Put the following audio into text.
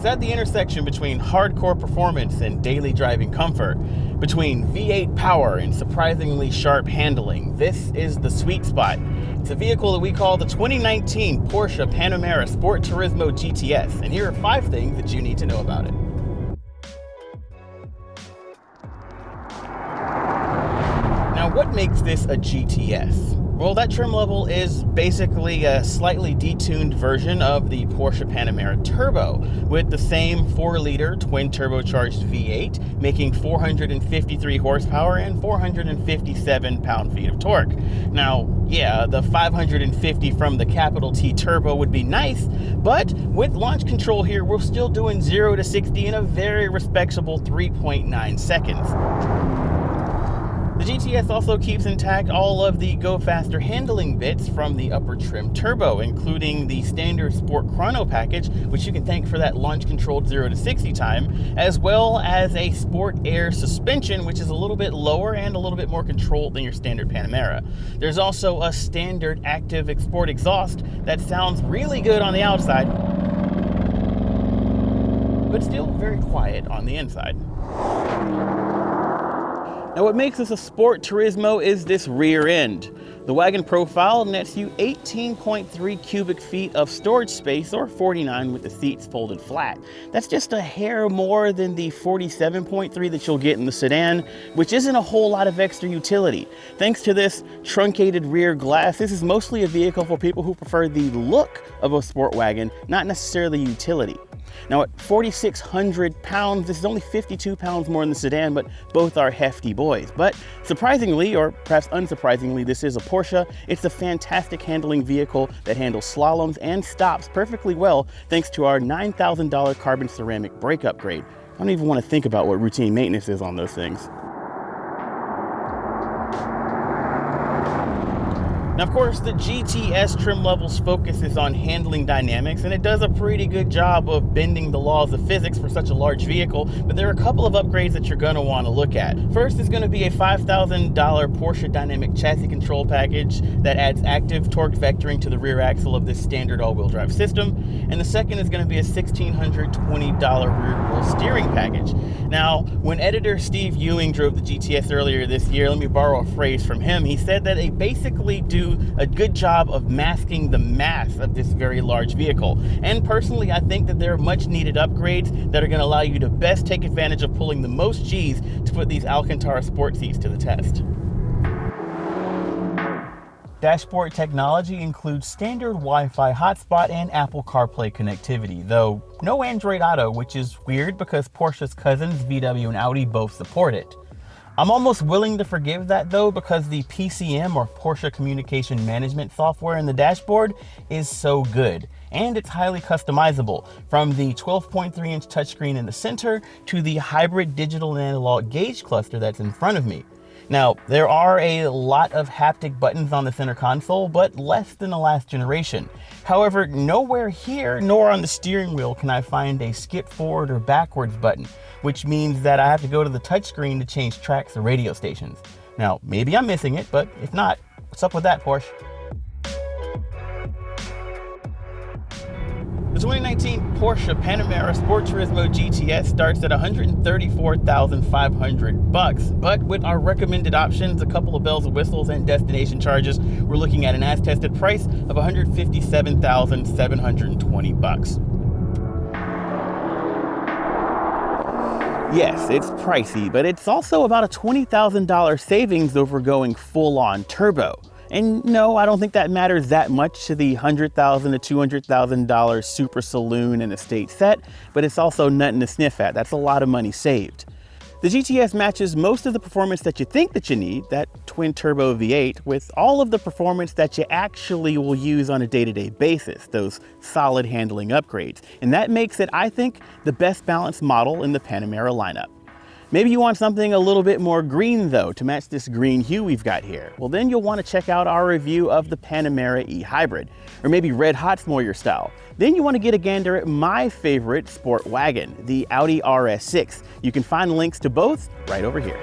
It's at the intersection between hardcore performance and daily driving comfort, between V8 power and surprisingly sharp handling. This is the sweet spot. It's a vehicle that we call the 2019 Porsche Panamera Sport Turismo GTS, and here are 5 things that you need to know about it. Now, what makes this a GTS? Well, that trim level is basically a slightly detuned version of the Porsche Panamera Turbo with the same 4-liter twin turbocharged V8 making 453 horsepower and 457 pound-feet of torque. Now, yeah, the 550 from the capital T Turbo would be nice, but with launch control here, we're still doing 0 to 60 in a very respectable 3.9 seconds. The GTS also keeps intact all of the go faster handling bits from the upper trim turbo, including the standard Sport Chrono package, which you can thank for that launch controlled 0 to 60 time, as well as a Sport Air suspension, which is a little bit lower and a little bit more controlled than your standard Panamera. There's also a standard active Sport exhaust that sounds really good on the outside, but still very quiet on the inside. Now, what makes this a Sport Turismo is this rear end. The wagon profile nets you 18.3 cubic feet of storage space, or 49 with the seats folded flat. That's just a hair more than the 47.3 that you'll get in the sedan, which isn't a whole lot of extra utility. Thanks to this truncated rear glass, this is mostly a vehicle for people who prefer the look of a sport wagon, not necessarily utility. Now, at 4,600 pounds, this is only 52 pounds more than the sedan, but both are hefty boys. But surprisingly, or perhaps unsurprisingly, this is a Porsche. It's a fantastic handling vehicle that handles slaloms and stops perfectly well thanks to our $9,000 carbon ceramic brake upgrade. I don't even want to think about what routine maintenance is on those things. Now, of course, the GTS trim level's focus is on handling dynamics, and it does a pretty good job of bending the laws of physics for such a large vehicle, but there are a couple of upgrades that you're going to want to look at. First is going to be a $5,000 Porsche Dynamic Chassis Control package that adds active torque vectoring to the rear axle of this standard all-wheel drive system, and the second is going to be a $1,620 rear wheel steering package. Now, when editor Steve Ewing drove the GTS earlier this year, let me borrow a phrase from him. He said that they basically do a good job of masking the mass of this very large vehicle. And personally, I think that there are much needed upgrades that are going to allow you to best take advantage of pulling the most G's to put these Alcantara sport seats to the test. Dashboard technology includes standard Wi-Fi hotspot and Apple CarPlay connectivity, though no Android Auto, which is weird because Porsche's cousins VW and Audi both support it. I'm almost willing to forgive that though, because the PCM, or Porsche Communication Management software in the dashboard, is so good. And it's highly customizable, from the 12.3-inch touchscreen in the center to the hybrid digital and analog gauge cluster that's in front of me. Now, there are a lot of haptic buttons on the center console, but less than the last generation. However, nowhere here nor on the steering wheel can I find a skip forward or backwards button, which means that I have to go to the touchscreen to change tracks or radio stations. Now, maybe I'm missing it, but if not, what's up with that, Porsche? The 2019 Porsche Panamera Sport Turismo GTS starts at $134,500, but with our recommended options, a couple of bells and whistles, and destination charges, we're looking at an as-tested price of $157,720. Yes, it's pricey, but it's also about a $20,000 savings over going full-on turbo. And no, I don't think that matters that much to the $100,000 to $200,000 super saloon and estate set, but it's also nothing to sniff at. That's a lot of money saved. The GTS matches most of the performance that you think that you need, that twin turbo V8, with all of the performance that you actually will use on a day-to-day basis, those solid handling upgrades. And that makes it, I think, the best balanced model in the Panamera lineup. Maybe you want something a little bit more green though, to match this green hue we've got here. Well, then you'll want to check out our review of the Panamera e-Hybrid, or maybe red hot's more your style. Then you want to get a gander at my favorite sport wagon, the Audi RS6. You can find links to both right over here.